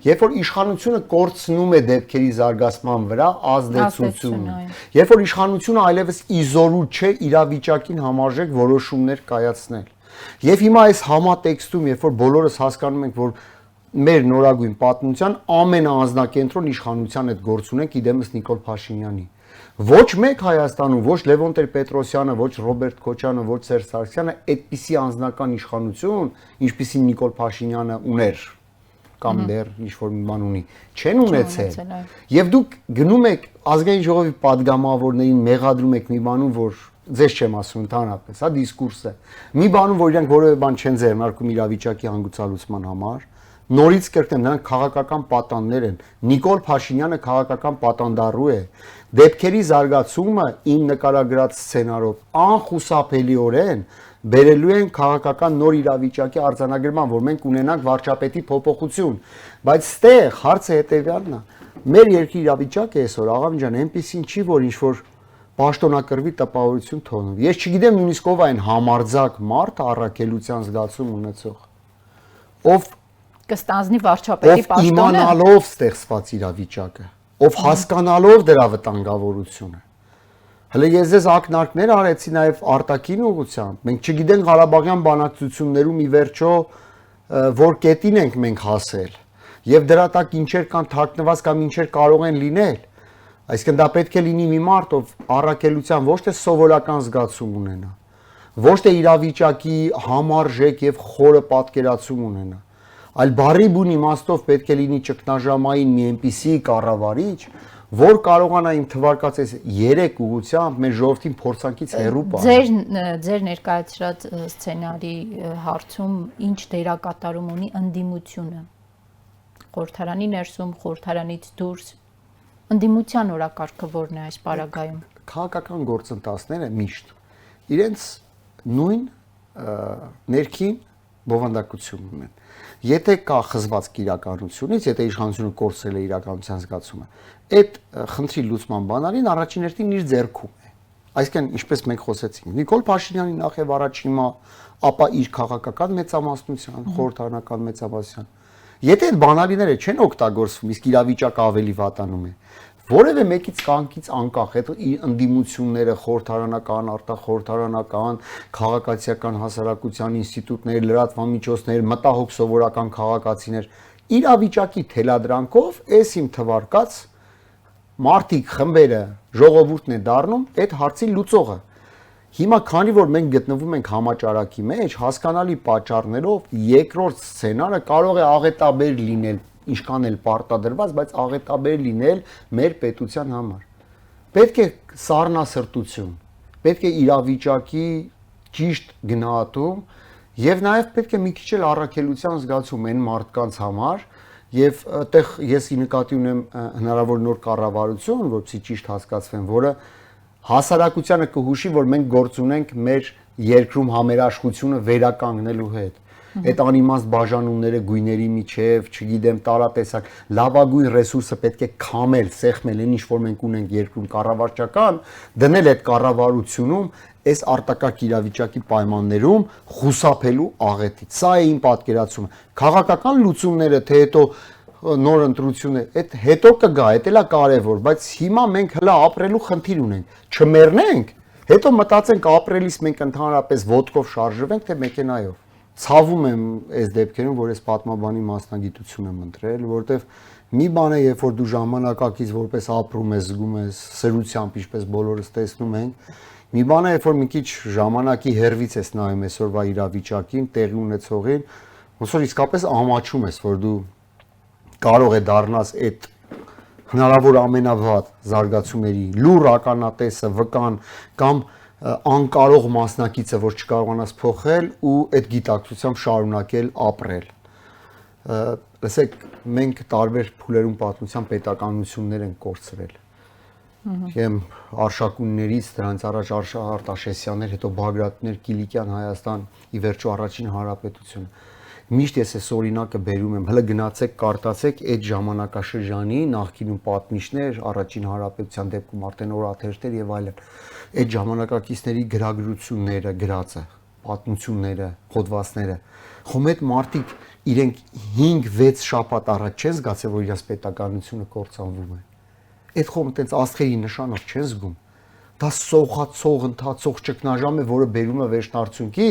Երբ որ իշխանությունը կորցնում է դեպքերի զարգացման վրա ազդեցությունը, երբ որ իշխանությունը այլևս իզորու չէ իրավիճակին համարժեք որոշումներ կայացնել։ Եվ հիմա այս համատեքստում, երբ որ բոլորս հասկանում ենք, որ մեր նորագույն պատմության ամենաանձնակենտրոն իշխանության հետ գործ ունենք իդեմս Նիկոլ Փաշինյանի։ Ոչ մեկ Հայաստանում, ոչ Լևոն Տեր-Պետրոսյանը, ոչ Ռոբերտ Քոչյանը, ոչ Սերժ Սարգսյանը այդպիսի անձնական իշխանություն, ինչպիսին Նիկոլ Փաշինյանը ուներ կամ դեռ ինչ-որ մի բան ունի, չեն ունեցել։ Եվ դուք գնում եք ազգային ժողովի падգամավորներին մեղադրում եք մի բանում, որ ձեզ չեմ ասում ընդհանրապես, հա դիսկուրս է։ Մի բանում, որ իրանք որևէ բան չեն ձեռնարկում իրավիճակի հանգուցալուծման համար, նորից կրկնեմ, նրանք քաղաքական պատաններ են։ Նիկոլ Փաշինյանը քաղաքական պատանդառու է։ Դեպքերի զարգացումը իմ նկարագրած սցենարով անխուսափելիորեն բերելու են քաղաքական նոր իրավիճակի արձանագրման, որ մենք ունենանք վարչապետի փոփոխություն, բայց ստեղ հարցը հետևյալն է, մեր երկրի իրավիճակը այսօր աղավին ջան այնպեսին չի, որ ինչ որ պաշտոնակրվի տպավորություն թողնում։ Ես չգիտեմ նույնիսկ ով այն համարձակ մարդ առաքելության զգացում ունեցող, ով կստանձնի վարչապետի պաշտոնը, իմանալով ստեղծված իրավիճակը, ով հասկանալով դրա վտանգավորությունը։ Հələ ես ձեզ ակնարկներ արեցի նաև արտաքին ուղղությամբ։ Մենք չգիտենք Ղարաբաղյան բանակցություններում ի վերջո որ կետին ենք մենք հասել եւ դրա տակ ինչեր կան թաքնված կամ ինչեր կարող են լինել։ Այսինքն դա պետք է լինի մի մարդ, ով առաքելության ոչ թե սովորական զգացում ունենա, ոչ թե իրավիճակի համարժեք եւ խորը պատկերացում ունենա, այլ բարի բուն իմաստով պետք է լինի ճգնաժամային մի այնպիսի կառավարիչ, որ կարողանա իմ թվարկած 3 ուղղությամբ մեր ժողովրդին փորձանքից հեռու պահել։ Ձեր ներկայացրած սցենարի հարցում ինչ դերակատարում ունի ընդդիմությունը։ Խորհրդարանի ներսում, խորհրդարանից դուրս ընդդիմության օրակարգը որն է այս պարագայում։ Քաղաքական գործընթացները միշտ իրենց նույն ներքին բովանդակությունն ունեն։ Եթե կա խզված իրականությունից, եթե իշխանությունը կորցրել է իրականության զգացումը, այդ խնդրի լուծման բանալին առաջին հերթին իր ձեռքում է։ Այսինքն, ինչպես մենք խոսեցինք, Նիկոլ Փաշինյանի նախ եւ առաջ հիմա, ապա իր քաղաքական մեծամասնության, խորհրդարանական մեծամասնության։ Եթե այդ բանալիները չեն օգտագործվում, իսկ իրավիճակը ավելի վատանում է, որևէ մեկից կանգից անկախ այդ ընդդիմությունները, խորհրդարանական, արտախորհրդարանական, քաղաքացիական հասարակության ինստիտուտներ, լրատվամիջոցներ, մտահոգ սովորական քաղաքացիներ իրավիճակի թելադրանքով այս իմ թվարկած մարտիկ խմբերը ժողովուրդն է դառնում այդ հարցի լուծողը։ Հիմա քանի որ մենք գտնվում ենք համաճարակի մեջ, հասկանալի պատճառներով երկրորդ սցենարը կարող է աղետաբեր լինել, ինչքան էլ պարտադրված, բայց աղետաբեր լինել մեր պետության համար։ Պետք է սառնասրտություն, պետք է իրավիճակի ճիշտ գնահատում եւ նաեւ պետք է մի քիչ էլ առաքելության զգացում այն մարդկանց համար եւ այդտեղ ես նկատի ունեմ հնարավոր նոր կառավարություն, որպեսզի ճիշտ հասկացվեն, որը հասարակությանը կհուշի, որ մենք գործ ունենք մեր երկրում համերաշխությունը վերականգնելու հետ։ Այդ անիմաստ բաժանումները գույների միջև, չգիտեմ, տարատեսակ, լավագույն ռեսուրսը պետք է քամել, սեղմել, այն ինչ որ մենք ունենք երկրում կառավարչական, դնել այդ կառավարությունում այս արտակարգ իրավիճակի պայմաններում խուսափելու աղետից։ Սա է իմ պատկերացումը։ Քաղաքական լուծումները, թե հետո նոր ընտրությունը, այդ հետո կգա, դա էլ է կարևոր, բայց հիմա մենք հլա ապրելու խնդիր ունենք։ Չմեռնենք, հետո մտածենք ապրելիս մենք ընդհանրապես ոտքով շարժվենք, թե մեքենայով։ Ցավում եմ այս դեպքերում, որ այս պատմաբանի մասնագիտություն եմ ընտրել, որովհետև մի բան է, երբ որ դու ժամանակակից որպես ապրում ես, զգում ես սրությամբ, ինչպես բոլորս տեսնում ենք, մի բան է, երբ որ մի քիչ ժամանակի հեռվից ես նայում այսօրվա իրավիճակին, տեղի ունեցողին, ոնց որ իսկապես ամաչում ես, որ դու կարող է դառնաս այդ հնարավոր ամենավատ զարգացումների լուր ականատեսը, վկան կամ անկարող մասնակիցը, որ չկարողանաս փոխել ու այդ գիտակցությամբ շարունակել ապրել։ Լսեք, մենք տարբեր փուլերում պատմության պետականություններ ենք կորցրել։ Եմ Արշակուններից, դրանց առաջ Արտաշեսյաններ, հետո Բագրատներ, Կիլիկյան Հայաստան, ի վերջո առաջին հանրապետությունը։ Միշտ ես այս օրինակը բերում եմ, հələ գնացեք, կարտացեք այդ ժամանակաշրջանի նախկինում պատմիչներ, առաջին հանրապետության դեպքում արդեն օրաթերթեր եւ այլն։ Այդ ժամանակակիցների գրագրությունները, գրածը, պատմությունները, հոդվածները, խոմ այդ մարդիկ իրենք 5-6 շաբաթ առաջ չեն զգացել, որ իրաց պետականությունը կործանվում է։ Այդ խոմ այդպես աստղերի նշանով չեն զգում։ Դա սողացող, ընթացող ճգնաժամ է, որը բերում է վերջնարդյունքի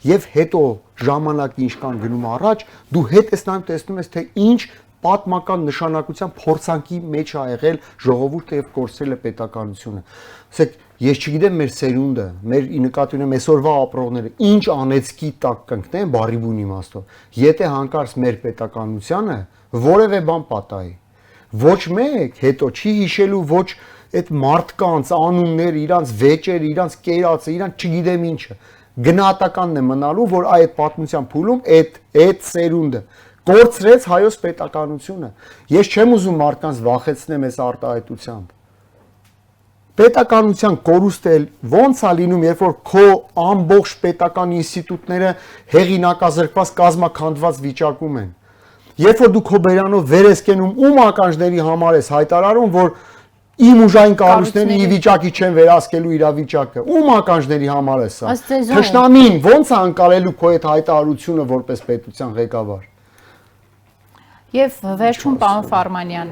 եւ հետո ժամանակը ինչքան գնում առաջ, դու հետ ես նայում տեսնում ես, թե ինչ պատմական նշանակության փորձանքի մեջ ա եղել ժողովուրդը եւ կորցրել է պետականությունը։ Ասեք, ես չգիտեմ մեր սերունդը, մեր նկատի ունեմ այսօրվա ապրողները ինչ անեծքի տակ կընկնեն բարի բուն իմաստով, եթե հանկարծ մեր պետականությունը որևէ բան պատահի։ Ոչ մեկ հետո չի հիշելու ոչ այդ մարդկանց անունները, իրանց վեճերը, իրանց կերածը, իրանց չգիտեմ ինչը։ Գնահատականն է մնալու, որ այդ պատմության փուլում այդ սերունդը կորցրեց հայոց պետականությունը։ Ես չեմ ուզում մարդկանց վախեցնեմ այս արտահայտությամբ։ պետականության կորուստել ոնց է լինում, երբ որ քո ամբողջ պետական ինստիտուտները հեղինակազրկված կազմաքանդված վիճակում են։ Երբ որ դու քո բերանով վեր ես կենում, ում ականջների համար ես հայտարարում, որ իմ ուժային կառույցներն ի վիճակի չեն վերահսկելու իրավիճակը, ում ականջների համար է սա։ Թշնամին ոնց է անցալելու քո այդ հայտարարությունը որպես պետության ղեկավար։ Եվ վերջում պարոն Ֆարմանյան,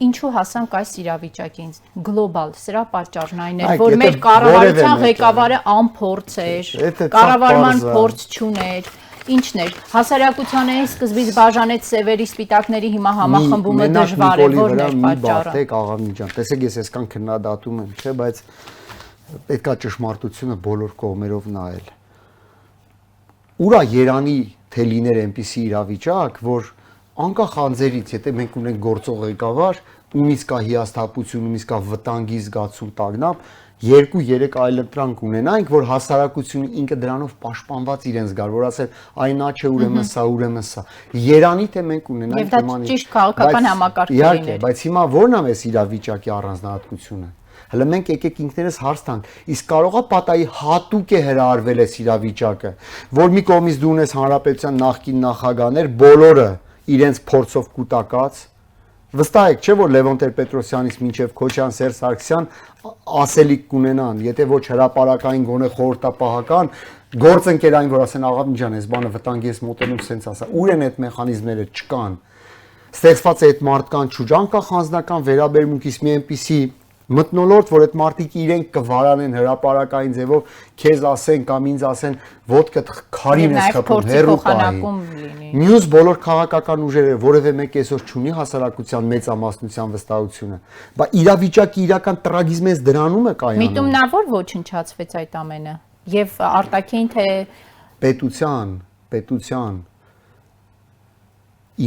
ինչու հասանք այս իրավիճակին գլոբալ, սրա պատճառն այն էր, որ մեր կառավարության ղեկավարը անփորձ էր, կառավարման փորձ չուներ, ինչն էր, հասարակությանը սկզբից բաժանեց սևերի սպիտակների, հիմա համախմբումը դժվար է, որն էր պատճառը։ Տեսեք, ես այսքան քննադատում եմ, չէ, բայց պետքա ճշմարտությունը բոլոր կողմերով նայել։ Ուրա Երանի թե լիներ այնպիսի իրավիճակ, որ անկախ անձերից, եթե մենք ունենք գործող ղեկավար, ումից կա հիասթափություն, ումից կա վտանգի զգացում տագնապ, 2-3 այլընտրանք ունենայինք, որ հասարակությունը ինքը դրանով պաշտպանված իրեն զգար, որ ասել այն նա չէ, ուրեմն սա։ Երանի թե մենք ունենայինք Եվ դա ճիշտ քաղաքական համակարգ էր։ Բայց հիմա ո՞րն է այս իրավիճակի առանձնահատկությունը։ Հələ մենք եկեք ինքներս հարց տանք, իսկ կարողա պատահի հատուկ է հրահարվել այս իրավիճակը, որ մի կողմից դու ունես հանրապետության նախկին նախագահներ, բոլորը իրենց փորձով կուտակած, վստահ եք, չէ՞ որ Լևոն Տեր-Պետրոսյանից մինչև Քոչարյան, Սերժ Սարգսյան ասելիք կունենան, եթե ոչ հրապարակային գոնե խորհրդապահական, գործընկերային, որ ասեն աղա ջան, այս բանը վտանգի ես մոտենում, սենց ասա, ուր են այդ մեխանիզմները չկան։ Ստեղծված է այդ մարդկան չուժ, անկախ անձնական վերաբերմունքից մի այնպիսի մտնոլորտ, որ այդ մարդիկ իրենք կվարանեն հրապարակային ձևով, քեզ ասեն կամ ինձ ասեն, ոտքդ քարին ես խփում, հերո պահի։ Մյուս բոլոր քաղաքական ուժերը որևէ մեկ այսօր չունի հասարակության մեծամասնության վստահությունը, բայց իրավիճակի իրական տրագիզմը դրանում է կայանում։ Միտումնավոր ոչնչացվեց այդ ամենը եւ արտաքին թե պետության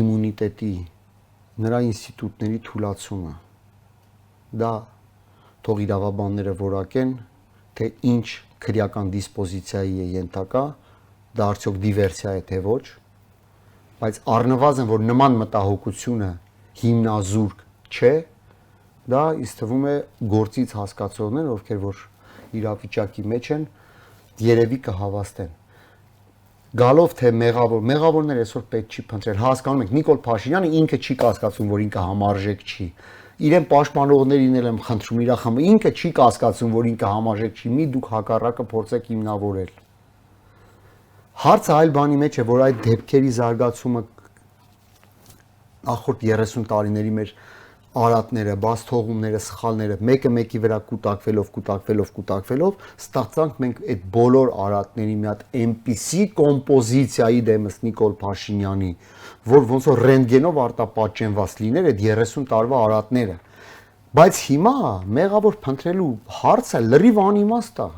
իմունիտետի, նրա ինստիտուտների թուլացումը, դա թող իրավաբանները որակեն, թե ինչ քրեական դիսպոզիցիայի է ենթակա, դա արդյոք դիվերսիա է թե ոչ, բայց առնվազն որ նման մտահոգությունը հիմնազուրկ չէ, դա ինձ թվում է գործից հասկացողներ, ովքեր որ իրավիճակի մեջ են, երևի կհավաստեն։ Գալով թե մեղավորները այսօր պետք չի փնտրել, հասկանում եք, Նիկոլ Փաշինյանը ինքը չի կասկածում, որ ինքը համարժեք չի։ Իրեն պաշտպանողներին էլ եմ խնդրում, իր խմբը ինքը չի կասկածում, որ ինքը համարժեք չի, մի դուք հակառակը փորձեք հիմնավորել։ Հարցը այլ բանի մեջ է, որ այդ դեպքերի զարգացումը նախորդ 30 տարիների մեր արատները, բացթողումները, սխալները, մեկը մեկի վրա կուտակվելով, ստացանք մենք այդ բոլոր արատների մի հատ այնպիսի կոմպոզիցիայի դեմս Նիկոլ Փաշինյանի, որ ոնց որ ռենտգենով արտապատճենված լիներ այդ 30 տարվա արատները։ Բայց հիմա մեղավոր փնտրելու հարցը լրիվ անիմաստ է։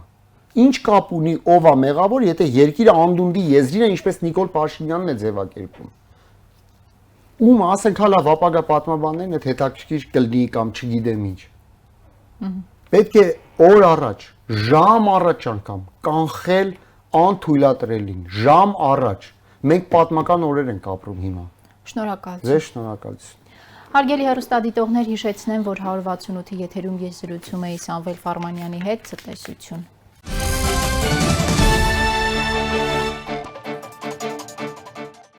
Ինչ կապ ունի ով է մեղավոր, եթե երկիրը անդունդի եզրին է, ինչպես Նիկոլ Փաշինյանն է ձևակերպում։ Ում ասենք հալա ապագա պատմաբաններն այդ հետաքրքիր կլինի կամ չգիտեմ ինչ։ Պետք է օր առաջ, ժամ առաջ անգամ կանխել անթույլատրելին, ժամ առաջ։ Մենք պատմական օրեր ենք ապրում հիմա։ Շնորհակալություն։ Ձեզ շնորհակալություն։ Հարգելի հեռուստադիտողներ, հիշեցնեմ, որ 168-ի եթերում ես զրուցում էի Սամվել Ֆարմանյանի հետ, ցտեսություն։